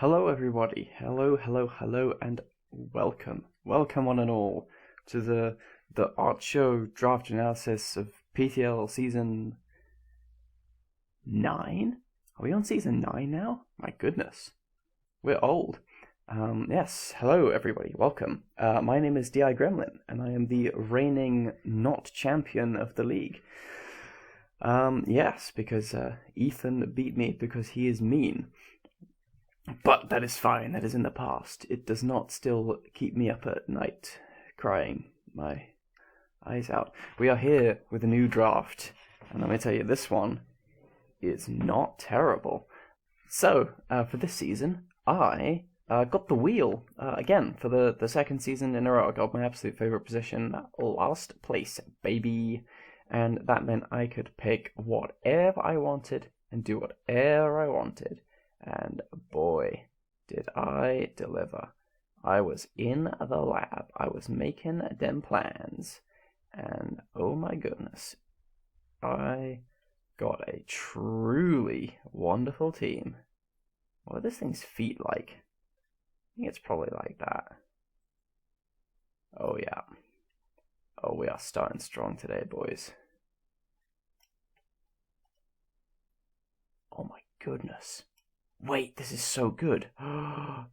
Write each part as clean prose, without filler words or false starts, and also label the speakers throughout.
Speaker 1: Hello, everybody. Hello, and welcome. Welcome, one and all, to the art show draft analysis of PTL season 9? Are we on season 9 now? My goodness. We're old. Yes, hello, everybody. Welcome. My name is DI Gremlin, and I am the reigning not champion of the league. Yes, because Ethan beat me because he is mean. But that is fine, that is in the past. It does not still keep me up at night, crying my eyes out. We are here with a new draft, and let me tell you, this one is not terrible. So, for this season, I got the wheel, again, for the second season in a row. I got my absolute favourite position, last place, baby. And that meant I could pick whatever I wanted and do whatever I wanted. And boy, did I deliver. I was in the lab. I was making them plans. And oh my goodness, I got a truly wonderful team. What are this thing's feet like? I think it's probably like that. Oh yeah. Oh, we are starting strong today, boys. Oh my goodness. Wait, this is so good.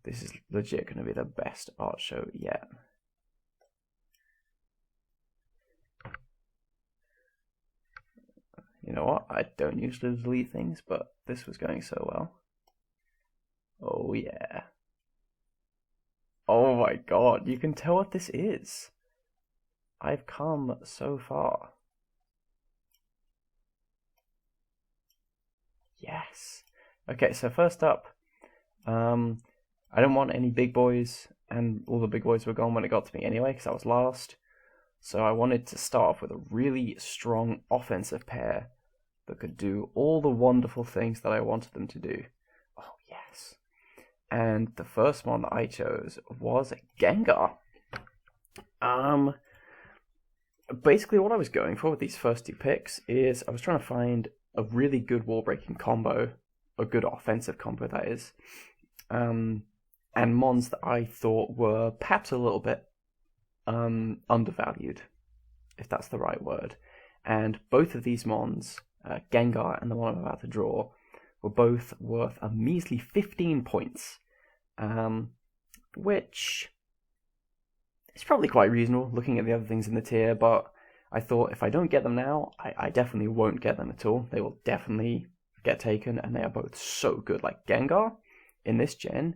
Speaker 1: This is legit going to be the best art show yet. You know what? I don't usually delete things, but this was going so well. Oh yeah. Oh my god, you can tell what this is. I've come so far. Yes. Okay, so first up, I don't want any big boys, and all the big boys were gone when it got to me anyway, because I was last. So I wanted to start off with a really strong offensive pair that could do all the wonderful things that I wanted them to do. Oh, yes. And the first one that I chose was Gengar. Basically what I was going for with these first two picks is I was trying to find a really good wall-breaking combo, a good offensive combo, that is, and mons that I thought were perhaps a little bit undervalued, if that's the right word. And both of these mons, Gengar and the one I'm about to draw, were both worth a measly 15 points, which is probably quite reasonable looking at the other things in the tier, but I thought if I don't get them now, I definitely won't get them at all. They will definitely get taken, and they are both so good. Like, Gengar in this gen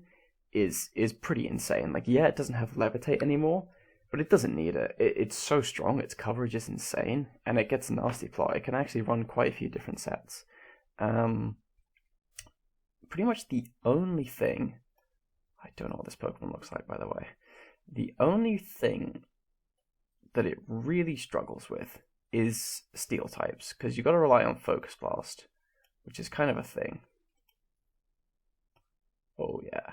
Speaker 1: is pretty insane. Like, yeah, it doesn't have Levitate anymore, but it doesn't need it. It's so strong, its coverage is insane, and it gets nasty plot. It can actually run quite a few different sets. Pretty much the only thing... I don't know what this Pokemon looks like, by the way. The only thing that it really struggles with is Steel types, because you've got to rely on Focus Blast, which is kind of a thing. Oh yeah.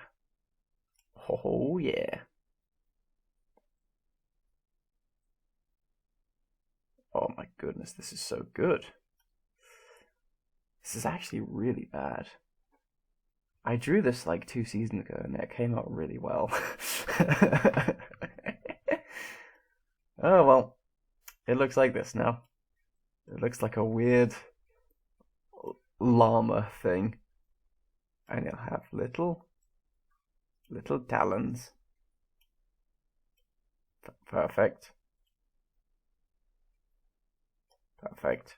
Speaker 1: Oh yeah. Oh my goodness, this is so good. This is actually really bad. I drew this like 2 seasons ago and it came out really well. Oh well, it looks like this now. It looks like a weird llama thing. And it'll have little talons. Perfect. Perfect.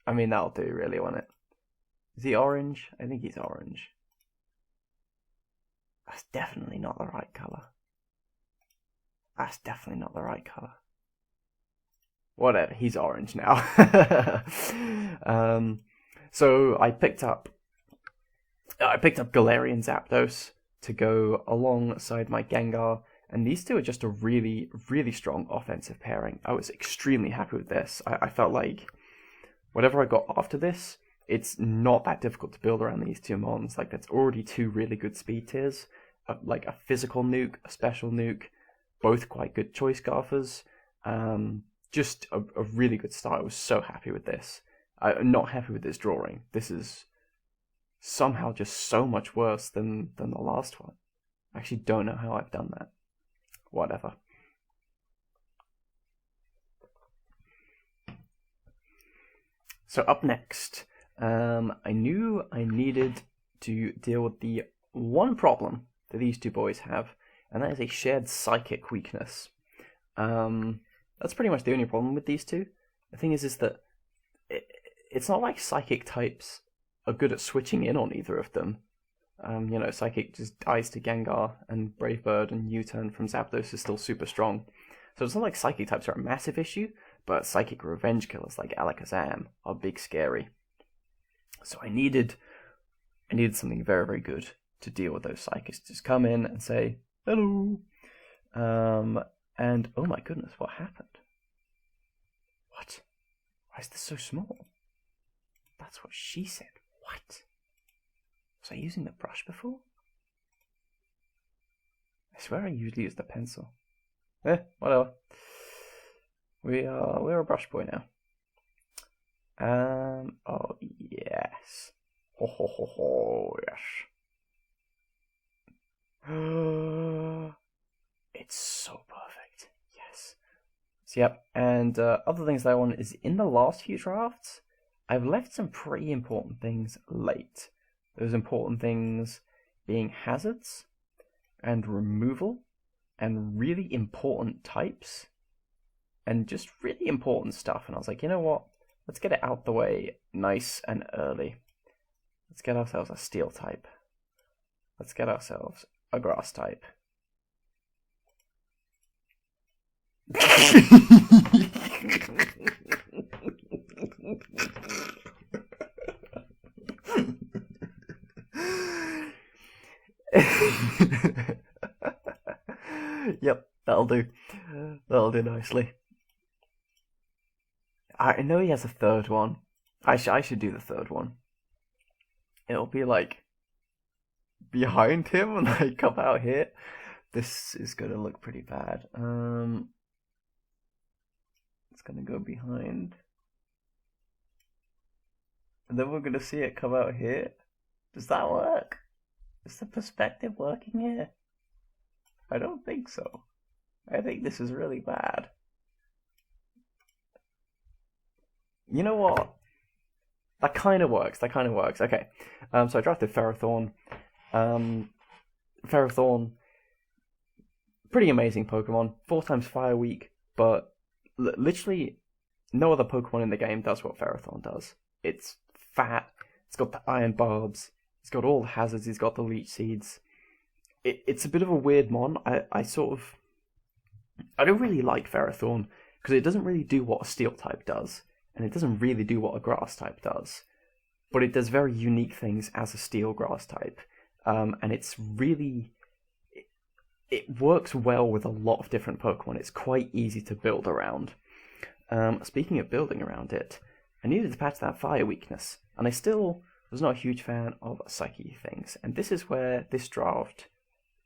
Speaker 1: I mean, that'll do, really, won't it? Is he orange? I think he's orange. That's definitely not the right colour. That's definitely not the right colour. Whatever, he's orange now. So I picked up Galarian Zapdos to go alongside my Gengar, and these two are just a really, really strong offensive pairing. I was extremely happy with this. I felt like whatever I got after this, it's not that difficult to build around these two mons. Like, that's already 2 really good speed tiers, like a physical nuke, a special nuke, both quite good choice scarfers. Just a really good start. I was so happy with this. I'm not happy with this drawing. This is somehow just so much worse than the last one. I actually don't know how I've done that. Whatever. So up next, I knew I needed to deal with the one problem that these two boys have, and that is a shared psychic weakness. That's pretty much the only problem with these two. The thing is that it's not like psychic types are good at switching in on either of them. Psychic just dies to Gengar, and Brave Bird and U-Turn from Zapdos is still super strong. So it's not like psychic types are a massive issue, but psychic revenge killers like Alakazam are big scary. So I needed something very, very good to deal with those psychics. Just come in and say, hello. And oh my goodness, what happened? What? Why is this so small? That's what she said. What? Was I using the brush before? I swear I usually use the pencil. Whatever. We're a brush boy now. Oh yes. Ho ho ho ho, yes. It's so perfect. Yes. So yep, and other things that I want is in the last few drafts, I've left some pretty important things late. Those important things being hazards and removal and really important types and just really important stuff. And I was like, you know what? Let's get it out the way nice and early. Let's get ourselves a steel type. Let's get ourselves a grass type. Yep, that'll do. That'll do nicely. I know he has a third one. I should do the third one. It'll be like behind him and like come out here. This is gonna look pretty bad. It's gonna go behind. And then we're gonna see it come out here. Does that work? Is the perspective working here? I don't think so. I think this is really bad. You know what? That kind of works. Okay. So I drafted Ferrothorn. Ferrothorn, pretty amazing Pokemon. 4 times Fire Weak, but literally no other Pokemon in the game does what Ferrothorn does. It's fat. It's got the Iron Barbs. It's got all the hazards. It's got the Leech Seeds. It's a bit of a weird mon. I don't really like Ferrothorn because it doesn't really do what a Steel type does, and it doesn't really do what a Grass type does. But it does very unique things as a Steel Grass type, and it's really it works well with a lot of different Pokemon. It's quite easy to build around. Speaking of building around it, I needed to patch that fire weakness, and I still was not a huge fan of psychic things. And this is where this draft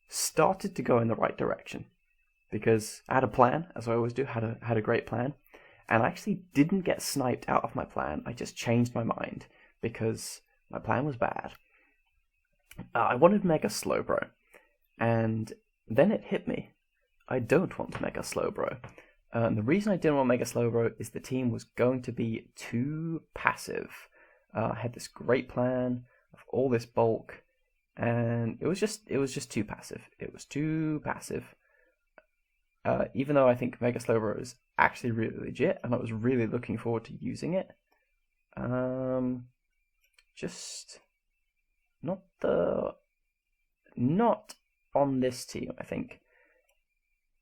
Speaker 1: started to go in the right direction, because I had a plan, as I always do, had a great plan, and I actually didn't get sniped out of my plan. I just changed my mind because my plan was bad. I wanted Mega Slowbro, and then it hit me. I don't want Mega Slowbro. And the reason I didn't want Mega Slowbro is the team was going to be too passive. I had this great plan of all this bulk, and it was just too passive. It was too passive. Even though I think Mega Slowbro is actually really legit, and I was really looking forward to using it. Just not on this team, I think.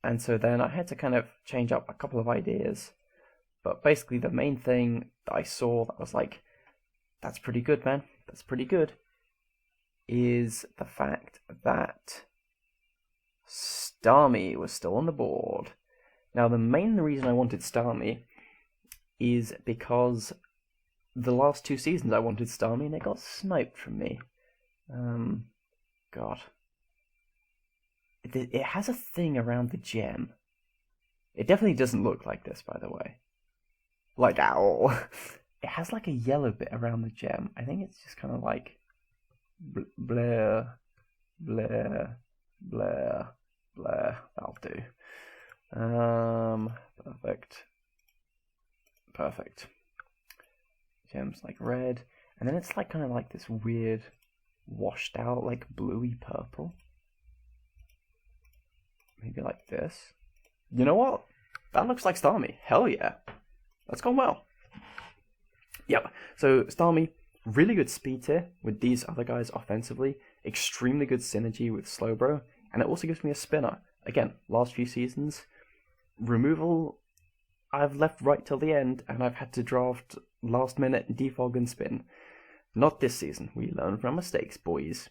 Speaker 1: And so then I had to kind of change up a couple of ideas. But basically the main thing that I saw that was like, that's pretty good, man. That's pretty good. Is the fact that Starmie was still on the board. Now the main reason I wanted Starmie is because the last 2 seasons I wanted Starmie and it got sniped from me. God. It has a thing around the gem. It definitely doesn't look like this, by the way. Like, ow. It has like a yellow bit around the gem. I think it's just kind of like Blair, Blair, Blair, Blair. That'll do. Perfect. Perfect. Gems like red, and then it's like kind of like this weird, washed out like bluey purple. Maybe like this. You know what? That looks like Starmie. Hell yeah. That's gone well. Yep. So Starmie, really good speed tier with these other guys offensively. Extremely good synergy with Slowbro. And it also gives me a spinner. Again, last few seasons, removal, I've left right till the end, and I've had to draft last minute defog and spin. Not this season. We learn from mistakes, boys.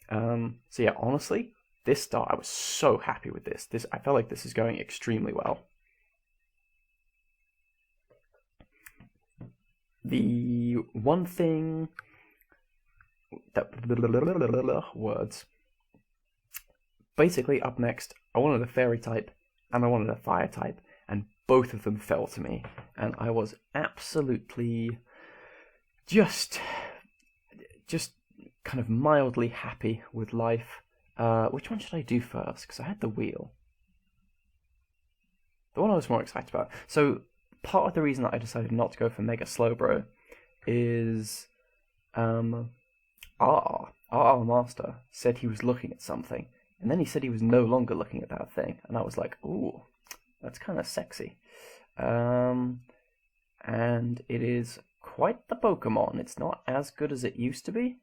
Speaker 1: So yeah, honestly, this start, I was so happy with this. I felt like this is going extremely well. The one thing that words. Basically, up next, I wanted a fairy type and I wanted a fire type, and both of them fell to me, and I was absolutely just kind of mildly happy with life. Which one should I do first? Because I had the wheel. The one I was more excited about. So part of the reason that I decided not to go for Mega Slowbro is our master said he was looking at something, and then he said he was no longer looking at that thing, and I was like, ooh, that's kind of sexy. And it is quite the Pokemon. It's not as good as it used to be.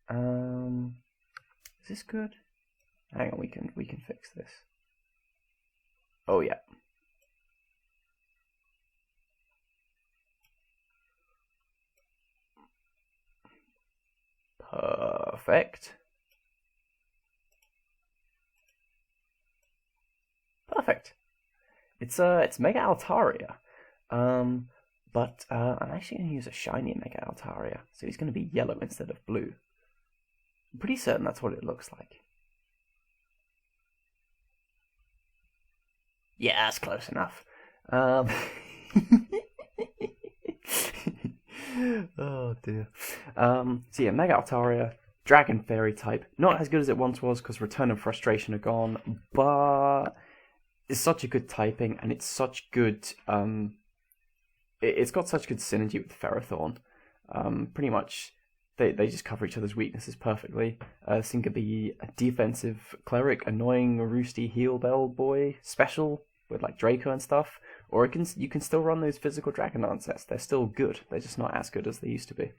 Speaker 1: Is this good? Hang on, we can fix this. Oh yeah. Perfect. Perfect. It's Mega Altaria. But I'm actually going to use a shiny Mega Altaria, so he's going to be yellow instead of blue. I'm pretty certain that's what it looks like. Yeah, that's close enough. Oh dear. So yeah, Mega Altaria, Dragon Fairy type. Not as good as it once was because Return and Frustration are gone, but it's such a good typing, and it's such good. It's got such good synergy with Ferrothorn. Pretty much, they just cover each other's weaknesses perfectly. This thing could be a defensive cleric, annoying, roosty heal bell boy special with like Draco and stuff, or you can still run those physical Dragonlance sets. They're still good. They're just not as good as they used to be.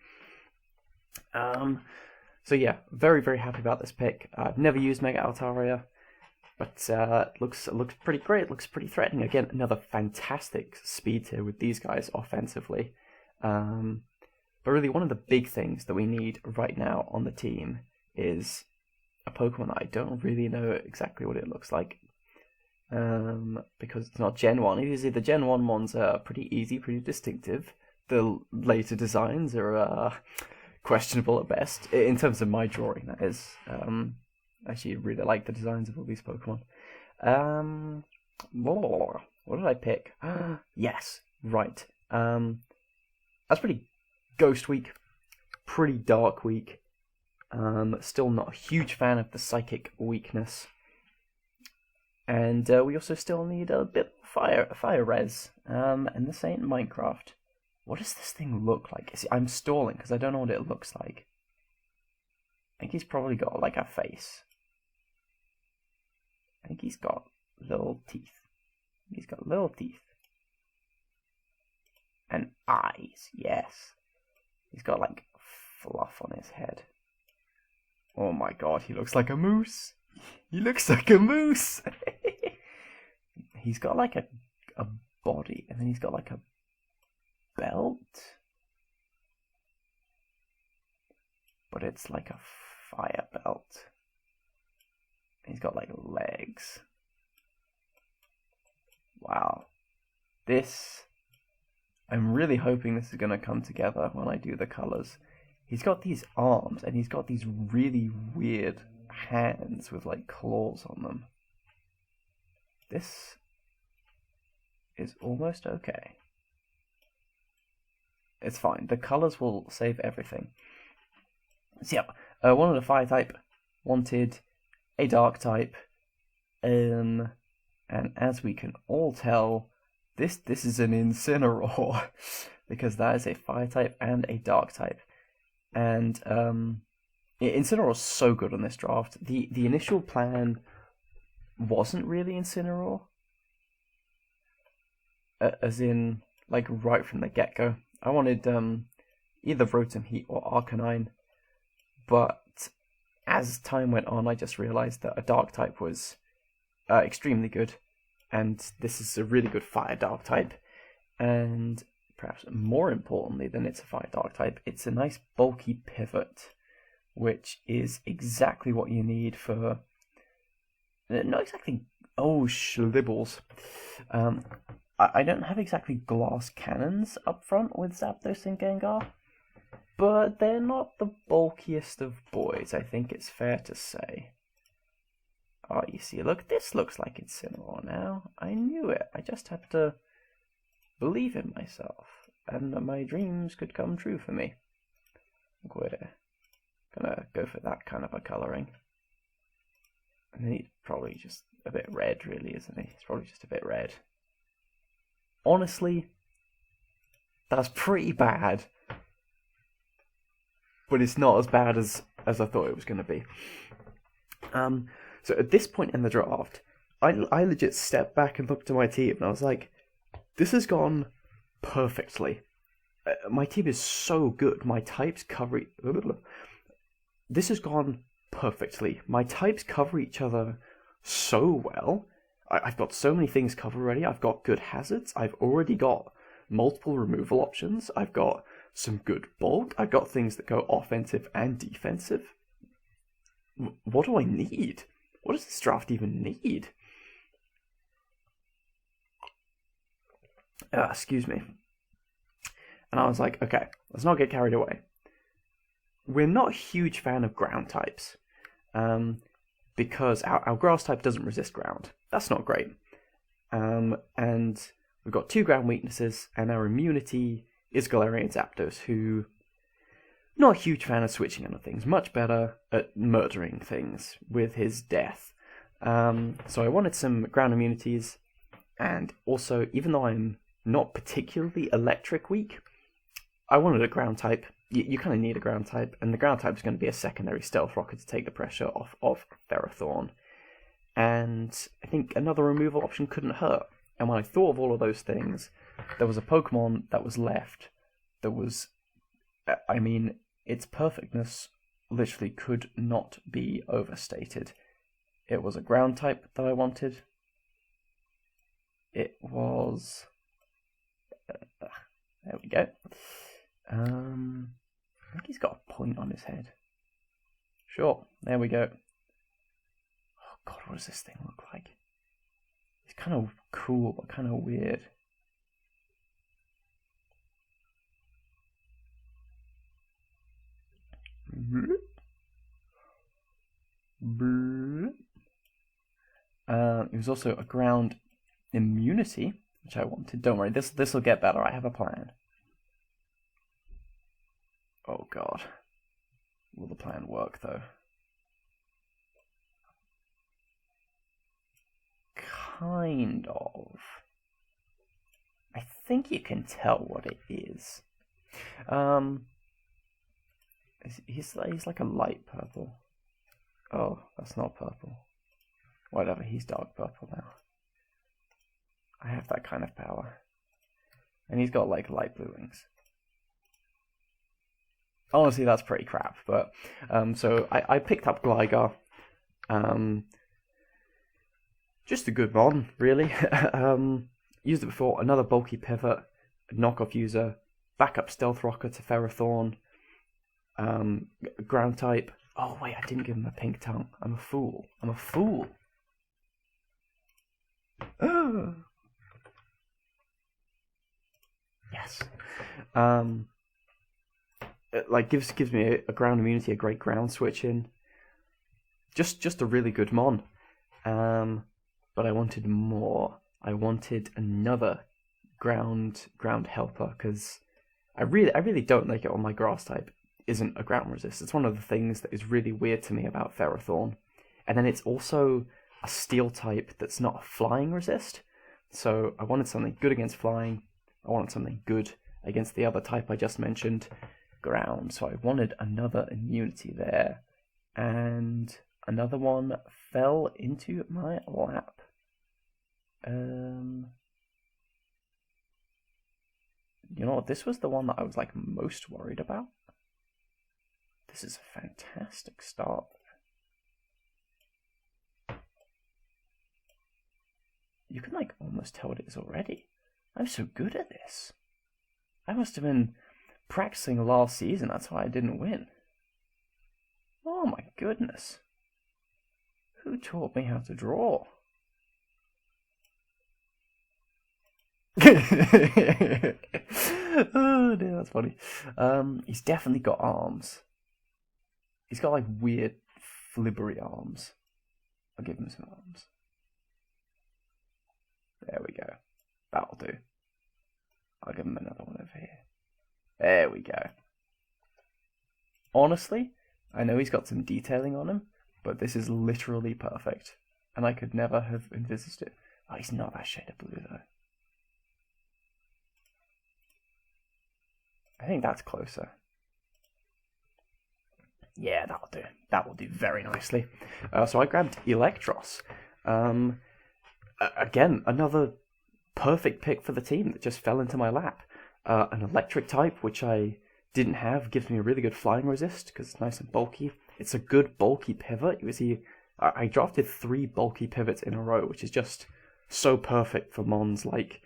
Speaker 1: So yeah, very very happy about this pick. I've never used Mega Altaria, but it looks pretty great. It looks pretty threatening. Again, another fantastic speed tier with these guys offensively. But really, one of the big things that we need right now on the team is a Pokemon that I don't really know exactly what it looks like. Because it's not Gen 1. Usually the Gen 1 ones are pretty easy, pretty distinctive. The later designs are questionable at best, in terms of my drawing, that is. Actually, really like the designs of all these Pokemon. What did I pick? Yes, right. That's pretty Ghost Week, pretty Dark Week. Still not a huge fan of the Psychic weakness. And we also still need a bit of fire res. And this ain't Minecraft. What does this thing look like? See, I'm stalling because I don't know what it looks like. I think he's probably got like a face. I think he's got little teeth. He's got little teeth. And eyes, yes. He's got like fluff on his head. Oh my god, he looks like a moose. He looks like a moose. He's got like a body, and then he's got like a belt. But it's like a fire belt. He's got like legs. Wow. I'm really hoping this is going to come together when I do the colours. He's got these arms, and he's got these really weird hands with like claws on them. This is almost okay. It's fine. The colours will save everything. So yeah, wanted a fire type, wanted a dark type, and as we can all tell, this is an Incineroar because that is a fire type and a dark type, and Incineroar is so good on this draft. The initial plan wasn't really Incineroar, as in like right from the get go. I wanted either Rotom Heat or Arcanine, but as time went on, I just realized that a dark type was extremely good, and this is a really good fire dark type. And perhaps more importantly than it's a fire dark type, it's a nice bulky pivot, which is exactly what you need for. Not exactly. Oh, schlibbles. I don't have exactly glass cannons up front with Zapdos and Gengar, but they're not the bulkiest of boys, I think it's fair to say. Oh, you see, look, this looks like Incineroar now. I knew it. I just had to believe in myself, and that my dreams could come true for me. We're gonna go for that kind of a colouring. And he's probably just a bit red, really, isn't he? He's probably just a bit red. Honestly, that's pretty bad. But it's not as bad as I thought it was going to be. So at this point in the draft, I legit stepped back and looked at my team, and I was like, this has gone perfectly. My team is so good. My types cover... This has gone perfectly. My types cover each other so well. I've got so many things covered already. I've got good hazards. I've already got multiple removal options. I've got some good bulk. I've got things that go offensive and defensive. What do I need? What does this draft even need? Excuse me. And I was like, okay, let's not get carried away. We're not a huge fan of ground types. Because our grass type doesn't resist ground. That's not great. And we've got 2 ground weaknesses, and our immunity is Galarian Zapdos, who... Not a huge fan of switching into things, much better at murdering things with his death. So I wanted some ground immunities, and also, even though I'm not particularly electric weak, I wanted a ground type. You kind of need a ground type, and the ground type is going to be a secondary Stealth Rocket to take the pressure off of Ferrothorn. And I think another removal option couldn't hurt. And when I thought of all of those things, there was a Pokemon that was left that was... I mean, its perfectness literally could not be overstated. It was a ground type that I wanted. It was... there we go. I think he's got a point on his head. Sure, there we go. Oh god, what does this thing look like? It's kind of cool, but kind of weird. It was also a ground immunity, which I wanted. Don't worry, this will get better. I have a plan. Oh god. Will the plan work, though? Kind of. I think you can tell what it is. He's like a light purple. Oh, that's not purple. Whatever, he's dark purple now. I have that kind of power. And he's got like light blue wings. Honestly, that's pretty crap, but so I picked up Gligar. Just a good mon, really. Used it before, another bulky pivot, knockoff user, backup Stealth Rocker to Ferrothorn, ground type. Oh wait, I didn't give him a pink tongue. I'm a fool. Yes. It, like gives me a ground immunity, a great ground switch in. Just a really good mon. But I wanted more. I wanted another ground helper because I really don't like it on my grass type. isn't a ground resist. It's one of the things that is really weird to me about Ferrothorn. And then it's also a steel type that's not a flying resist. So I wanted something good against flying. I wanted something good against the other type I just mentioned, ground. So I wanted another immunity there. And another one fell into my lap. You know what? This was the one that I was like most worried about. This is a fantastic start. You can like almost tell what it is already. I'm so good at this. I must have been practicing last season. That's why I didn't win. Oh my goodness. Who taught me how to draw? Oh dear, that's funny. He's definitely got arms. He's got like weird flibbery arms. I'll give him some arms. There we go. That'll do. I'll give him another one over here. There we go. Honestly, I know he's got some detailing on him, but this is literally perfect. And I could never have envisaged it. Oh, he's not that shade of blue though. I think that's closer. Yeah, that'll do. That will do very nicely. So I grabbed Electros. Again, another perfect pick for the team that just fell into my lap. An electric type, which I didn't have, gives me a really good flying resist because it's nice and bulky. It's a good bulky pivot. I drafted 3 bulky pivots in a row, which is just so perfect for mons like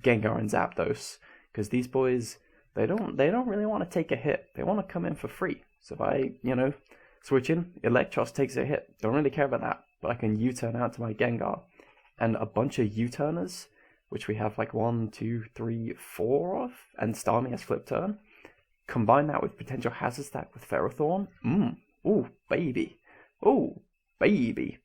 Speaker 1: Gengar and Zapdos, because these boys, they don't really want to take a hit. They want to come in for free. So if I, switch in, Electros takes a hit. Don't really care about that, but I can U-turn out to my Gengar. And a bunch of U-turners, which we have like 1, 2, 3, 4 of, and Starmie has flip turn. Combine that with potential hazard stack with Ferrothorn. Ooh, baby. Ooh, baby.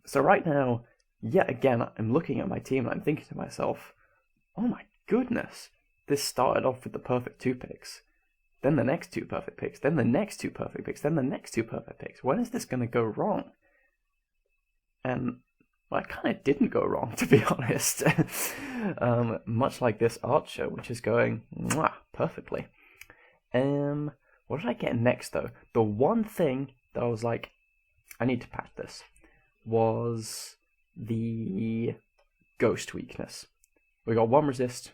Speaker 1: So right now, yet again, I'm looking at my team and I'm thinking to myself, oh my goodness, this started off with the perfect 2 picks. Then the next 2 perfect picks, then the next 2 perfect picks, then the next 2 perfect picks. When is this going to go wrong? And well, it kind of didn't go wrong, to be honest. Much like this art show, which is going perfectly. What did I get next, though? The one thing that I was like, I need to patch this, was the ghost weakness. We got 1 resist,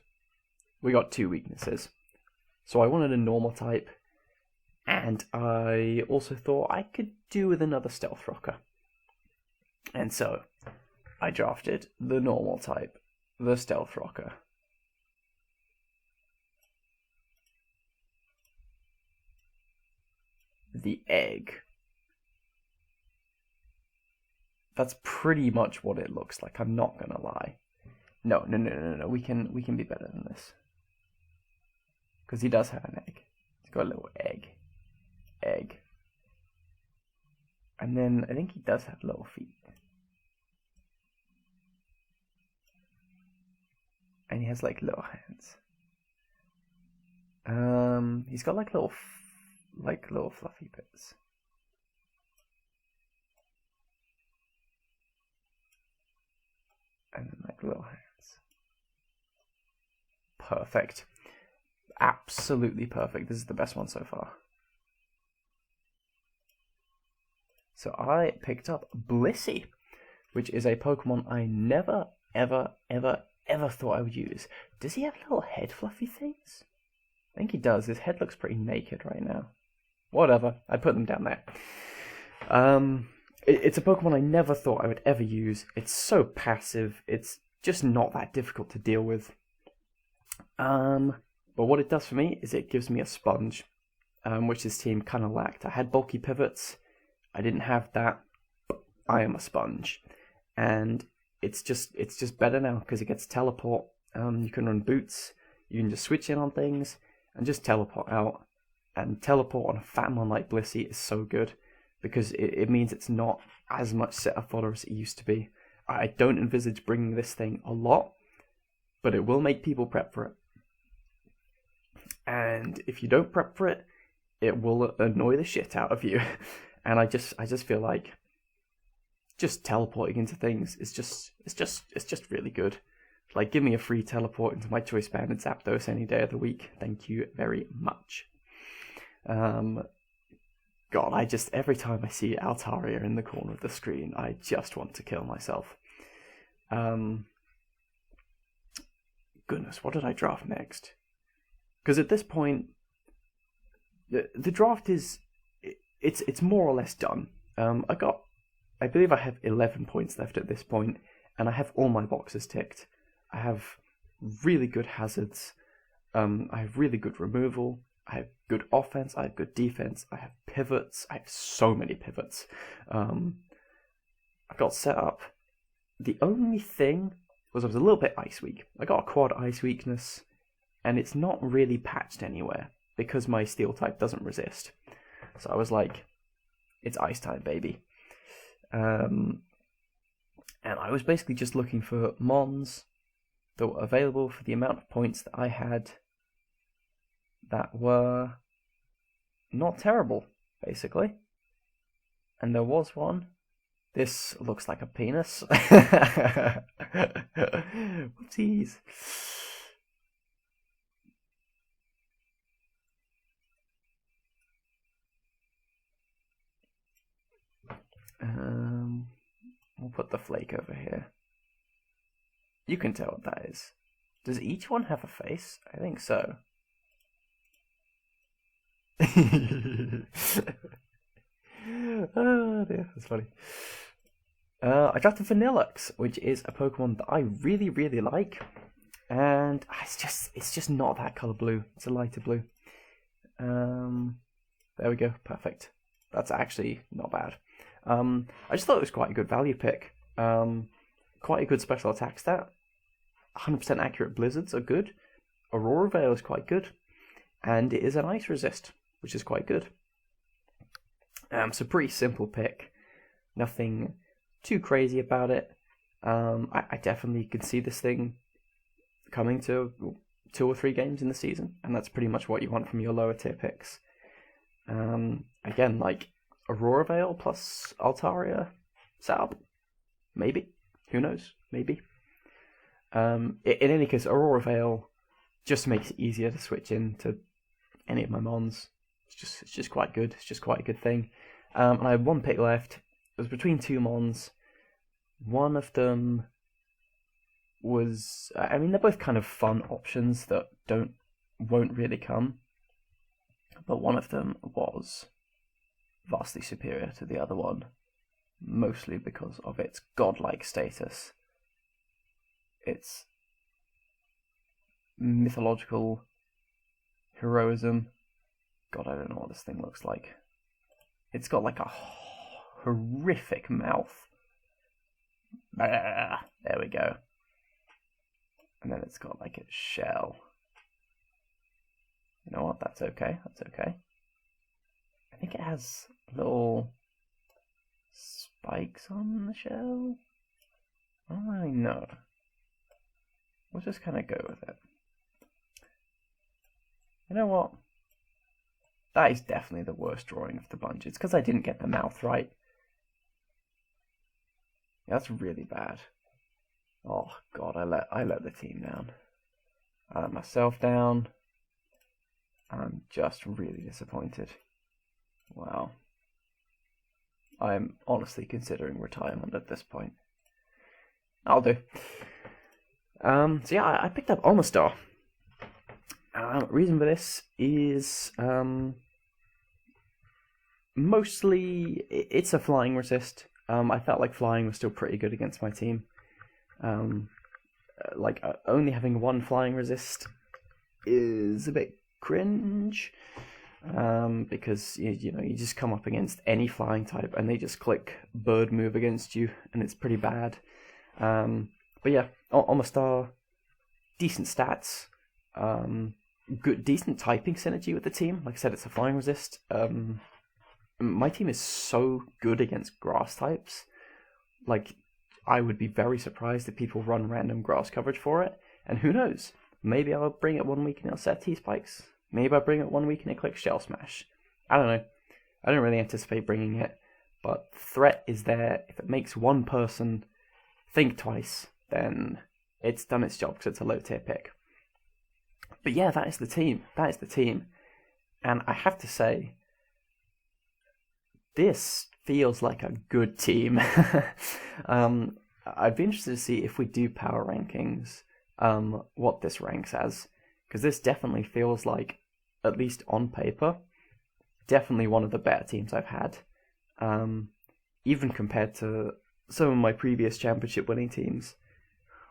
Speaker 1: we got 2 weaknesses. So I wanted a normal type, and I also thought I could do with another stealth rocker. And so I drafted the normal type, the stealth rocker. The egg. That's pretty much what it looks like, I'm not gonna lie. No, we can be better than this. Because he does have an egg. He's got a little egg. And then I think he does have little feet. And he has like little hands. He's got like little fluffy bits. And then like little hands. Perfect. Absolutely perfect. This is the best one so far. So I picked up Blissey, which is a Pokemon I never, ever thought I would use. Does he have little head fluffy things? I think he does. His head looks pretty naked right now. Whatever. I put them down there. It's a Pokemon I never thought I would ever use. It's so passive. It's just not that difficult to deal with. But what it does for me is it gives me a sponge, which this team kind of lacked. I had bulky pivots. I didn't have that. But I am a sponge. And it's just better now because it gets teleport. You can run boots. You can just switch in on things and just teleport out. And teleport on a Fatmon like Blissey is so good because it means it's not as much setup fodder as it used to be. I don't envisage bringing this thing a lot, but it will make people prep for it. and if you don't prep for it, it will annoy the shit out of you. And I just feel like just teleporting into things is just really good. Like, give me a free teleport into my choice band and Zapdos any day of the week. Thank you very much. God, every time I see Altaria in the corner of the screen, I just want to kill myself. Goodness, what did I draft next? Because at this point, the draft it's more or less done. I believe I have 11 points left at this point, and I have all my boxes ticked. I have really good hazards. I have really good removal. I have good offense. I have good defense. I have pivots. I have so many pivots. I've got set up. The only thing was I was a little bit ice weak. I got a quad ice weakness, and it's not really patched anywhere because my steel type doesn't resist. So I was like, it's ice time, baby. And I was basically just looking for mons that were available for the amount of points that I had that were not terrible, basically. And there was one. This looks like a penis. Whoopsies. We'll put the flake over here. You can tell what that is. Does each one have a face? I think so. Oh dear, that's funny. I drafted Vanillux, which is a Pokemon that I really, really like, and it's just not that color blue. It's a lighter blue. There we go, perfect. That's actually not bad. I just thought it was quite a good value pick. Quite a good special attack stat. 100% accurate blizzards are good. Aurora Veil is quite good, and it is an ice resist, which is quite good. So pretty simple pick. Nothing too crazy about it. I definitely could see this thing coming to 2 or 3 games in the season, and that's pretty much what you want from your lower tier picks. Again, like Aurora Veil plus Altaria setup, maybe. Who knows? Maybe. In any case, Aurora Veil just makes it easier to switch into any of my mons. It's just quite good. It's just quite a good thing. And I had 1 pick left. It was between 2 mons. One of them was... I mean, they're both kind of fun options that won't really come. But one of them was vastly superior to the other one. Mostly because of its godlike status. Its mythological heroism. God, I don't know what this thing looks like. It's got like a horrific mouth. There we go. And then it's got like a shell. You know what? That's okay. That's okay. I think it has little spikes on the shell. I don't really know. We'll just kind of go with it. You know what? That is definitely the worst drawing of the bunch. It's because I didn't get the mouth right. Yeah, that's really bad. Oh God, I let the team down. I let myself down. I'm just really disappointed. Wow. I'm honestly considering retirement at this point. I'll do. So yeah, I picked up Omastar. Reason for this is mostly it's a flying resist. I felt like flying was still pretty good against my team. Only having 1 flying resist is a bit cringe. Because you just come up against any flying type and they just click bird move against you, and it's pretty bad. But yeah, Omastar, decent stats, decent typing synergy with the team. Like I said, it's a flying resist. My team is so good against grass types. Like, I would be very surprised if people run random grass coverage for it. And who knows? Maybe I'll bring it 1 week and it'll set T-spikes. Maybe I bring it 1 week and it clicks Shell Smash. I don't know. I don't really anticipate bringing it, but threat is there. If it makes one person think twice, then it's done its job because it's a low tier pick. But yeah, that is the team. That is the team. And I have to say, this feels like a good team. I'd be interested to see if we do power rankings, what this ranks as. Because this definitely feels like, at least on paper, definitely one of the better teams I've had. Even compared to some of my previous championship winning teams.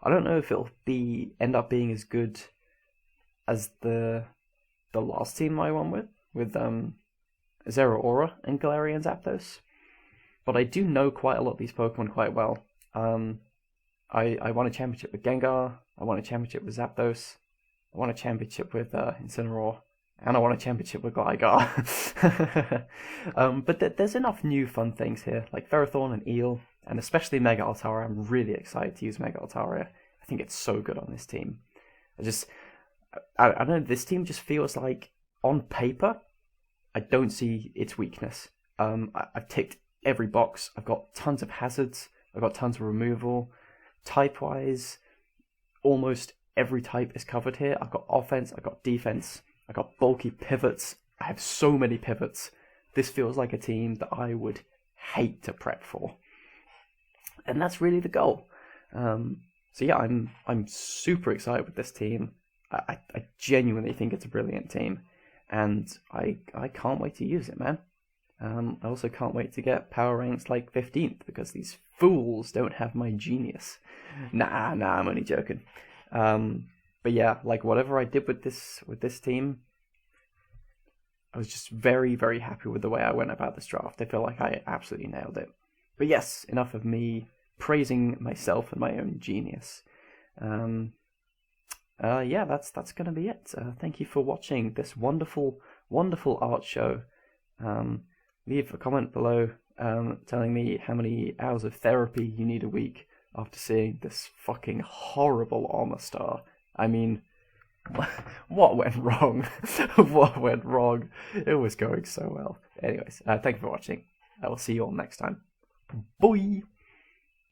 Speaker 1: I don't know if it'll end up being as good as the last team I won with Zero Aura and Galarian Zapdos. But I do know quite a lot of these Pokemon quite well. I won a championship with Gengar, I won a championship with Zapdos, I won a championship with Incineroar, and I won a championship with Gligar. But there's enough new fun things here, like Ferrothorn and Eel, and especially Mega Altaria. I'm really excited to use Mega Altaria. I think it's so good on this team. I don't know, this team just feels like, on paper, I don't see its weakness. I've ticked every box. I've got tons of hazards. I've got tons of removal. Type-wise, almost every type is covered here. I've got offense, I've got defense, I've got bulky pivots. I have so many pivots. This feels like a team that I would hate to prep for. And that's really the goal. So yeah, I'm super excited with this team. I genuinely think it's a brilliant team. And I can't wait to use it, man. I also can't wait to get power ranks like 15th, because these fools don't have my genius. Nah, I'm only joking. But yeah, like whatever I did with this team, I was just very, very happy with the way I went about this draft. I feel like I absolutely nailed it. But yes, enough of me praising myself and my own genius. Yeah, that's gonna be it. Thank you for watching this wonderful, wonderful art show. Leave a comment below telling me how many hours of therapy you need a week after seeing this fucking horrible Armor Star. I mean, what went wrong? What went wrong? It was going so well. Anyways, thank you for watching. I will see you all next time. Bye!